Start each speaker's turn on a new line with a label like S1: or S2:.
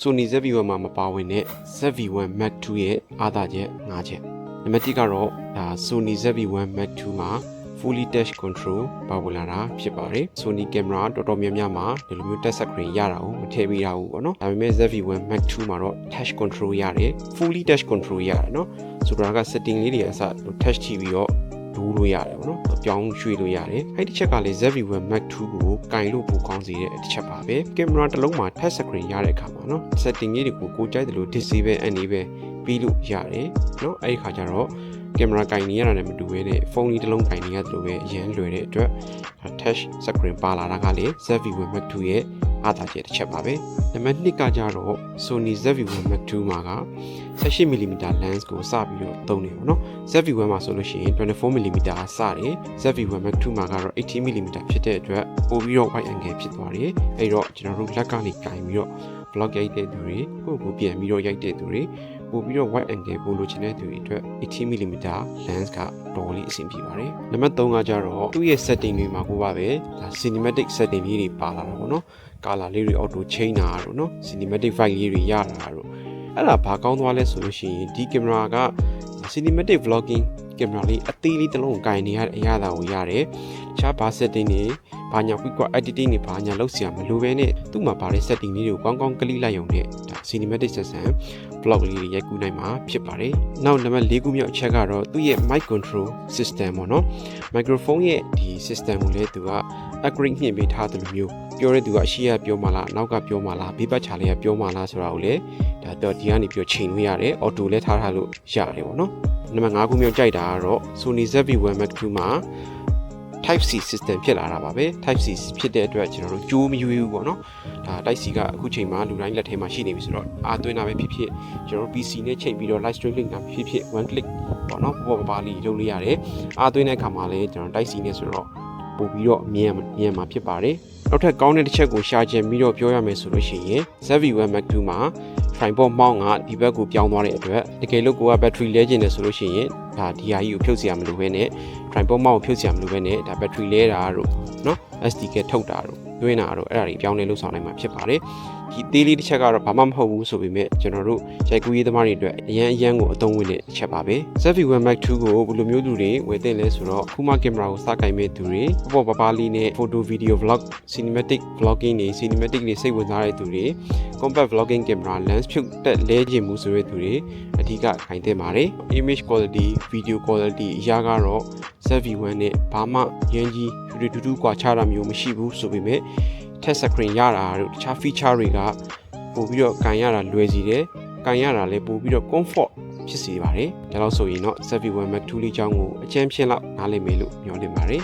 S1: Sony ZV-1 မှာမပါဝင်တဲ့ ZV-1 Mark II ရဲ့အားသာချက်၅ချက်နံပါတ်1ကတော့ဒါ Sony ZV-1 Mark II မှာ fully touch control ပါဝင်လာတာဖြစ်ပါတယ် Sony camera တော်တော်များများမှာဒီလိုမျိုး touch screen ရတာကိုမထည့်ပေးရဘူးပေါ့နော်ဒါပေမဲ့ ZV-1 Mark II မှာတော့ touch control ရတယ် fully touch control ရတယ်နော်ဆိုတာက setting လေးတွေအစ touch ကြည့်ပြီးတော့ဒူးလို့ရတယ်ပေါ့နော်ပြောင်းရွှေ့လို့ရတယ်အဲ့ဒီချက်ကလေ ZV-1 Mark II ကိုကင်လို့ပိုကောင်းစေတဲ့တစ်ချက်ပါပဲကင်မရာတစ်လုံးမှာ touch screen ရတဲ့အခါမှာနော် setting လေးတွေကိုကိုကြိုက်တယ်လို့ disable enable ပြီးလို့ရတယ်နော်အဲ့ဒီခါကျတော့ကင်မရာကင်နေရတာနဲ့မတူဘဲနဲ့ဖုန်းလေးတစ်လုံးကင်နေရတယ်လို့ပဲအရင်လွယ်တဲ့အတွက် touch screen ပါလာတာကလေ ZV-1 Mark II ရဲ့အားသာချက်တစ်ချက်ပါပဲနံပါတ်2ကကြတော့ Sony ZV-1 Mark II မှာက 18mm lens ကိုစပြီးတော့သုံးနေပါတော့ ZV-1 မှာဆိုလို့ရှိရင် 24mm စတယ် ZV-1 Mark II မှာကတော့ 18mm ဖြစ်တဲ့အတွက်ပိုပြီးတော့ wide angle ဖြစ်သွားတယ်အဲ့တော့ကျွန်တော်တို့လက်ကနေကင်ပြီးတော့ vlog ရိုက်တဲ့သူတွေကိုပြန်ပြီးတော့ရိုက်တဲ့သူတွေပို့ပြီးတော့ wide angle ပို့လို့ချင်တဲ့သူတွေအတွက် 18mm lens ကတော်လေးအဆင်ပြေပါတယ်နံပါတ်3ကကြတော့သူ့ရဲ့ setting တွေမှာကိုပါပဲဒါ cinematic setting လေးတွေပါလာတာပေါ့နော် color လေးတွေ auto change တာတို့နော် cinematic vibe လေးတွေရတာတို့အဲ့ဒါဘာကောင်းသွားလဲဆိုလို့ရှိရင်ဒီကင်မရာက cinematic vlogging ကင်မရာလေးအသေးလေးတစ်လုံးကိုင်နေရတဲ့အရာသာကိုရတယ်တခြားဘာ setting တွေဘာညာ quick editing တွေဘာညာလုပ်စရာမလိုဘဲနဲ့သူ့မှာပါတဲ့ setting လေးတွေကိုကောင်းကောင်းကလိလိုက်ရုံနဲ့ဒါ cinematic session vlog လေးတွေရိုက်ကူးနိုင်မှာဖြစ်ပါတယ်နောက်နံပါတ်4ခုမြောက်အချက်ကတော့သူ့ရဲ့ mic control system ပေါ့နော် microphone ရဲ့ဒီ system ကိုလည်းသူက accurate ညှင့်ပေးထားတယ်လို့မျိုးပြောတဲ့သူကအရှိရပြောမှလားနောက်ကပြောမှလားဘေးပတ်ချာလေးကပြောမှလားဆိုတာကိုလည်းဒါတော့ဒီကနေပြီးချိန်လို့ရတယ် auto လည်းထားလို့ရတယ်ပေါ့နော်နံပါတ်5ခုမြောက်ကြိုက်တာကတော့ Sony ZV-1 Mark II မှာ Type C system ဖြစ်လာတာပါပဲ Type C ဖြစ်တဲ့အတွက်ကျွန်တော်တို့ကြိုးမရွေးဘူးပေါ့နော်ဒါ Type C ကအခုချိန်မှာလူတိုင်းလက်ထဲမှာရှိနေပြီဆိုတော့အားသွင်းတာပဲဖြစ်ဖြစ်ကျွန်တော်တို့ PC နဲ့ချိန်ပြီးတော့ live stream link တာဖြစ်ဖြစ် one click ပေါ့နော်ပေါ်ပါလေးလုပ်လို့ရတယ်အားသွင်းတဲ့အခါမှာလည်းကျွန်တော် Type C နဲ့ဆိုတော့ပို့ပြီးတော့မြင်မှာဖြစ်ပါတယ်နောက်ထပ်ကောင်းတဲ့တစ်ချက်ကိုရှာကြံပြီးတော့ပြောရမယ်ဆိုလို့ရှိရင် ZV-1 Mark II မှာ tripod mount ကဒီဘက်ကိုပြောင်းသွားတဲ့အတွက်တကယ်လို့ကိုက battery လဲကျင်တယ်ဆိုလို့ရှိရင်ဒါဒီဟာကြီးကိုဖြုတ်စရာမလိုဘဲနဲ့ tripod mount ကိုဖြုတ်စရာမလိုဘဲနဲ့ဒါ battery လဲတာတို့နော် SD ကထုတ်တာတို့တွင်းတာတို့အဲ့ဒါတွေပြောင်းလဲလုပ်ဆောင်နိုင်မှာဖြစ်ပါတယ်ဒီသေးလေးတစ်ချက်ကတော့ဘာမှမဟုတ်ဘူးဆိုပေမဲ့ကျွန်တော်တို့ရိုက်ကူးရေးသမားတွေအတွက်အရန်ကိုအသုံးဝင်တဲ့အချက်ပါပဲ ZV-1 Mark II ကိုဘယ်လိုမျိုးလူတွေဝယ်သင့်လဲဆိုတော့ခုမှကင်မရာကိုစကင်မဲ့သူတွေပေါ့ပပလေးနဲ့ photo video vlog cinematic vlogging တွေ cinematic တွေစိတ်ဝင်စားတဲ့သူတွေ compact vlogging camera lens ဖြုတ်တက်လဲခြင်းမှုဆိုတဲ့သူတွေအဓိကခိုင်သင့်ပါတယ် image quality video quality အရာကတော့ ZV-1 နဲ့ဘာမှရင်းကြီးတူတူကွာခြားတာမျိုးမရှိဘူးဆိုပေမဲ့ touch screen ရတာတို့တခြား feature တွေကပို့ပြီးတော့ကန်ရတာလွယ်စီတယ်ကန်ရတာလည်းပို့ပြီးတော့ comfort ဖြစ်စေပါတယ်ဒါလို့ဆိုရင်တော့ ZV-1 Mark II လေးချောင်းကိုအကျဉ်းဖြင့်လောက်နားလည်မယ်လို့မျှော်လင့်ပါတယ်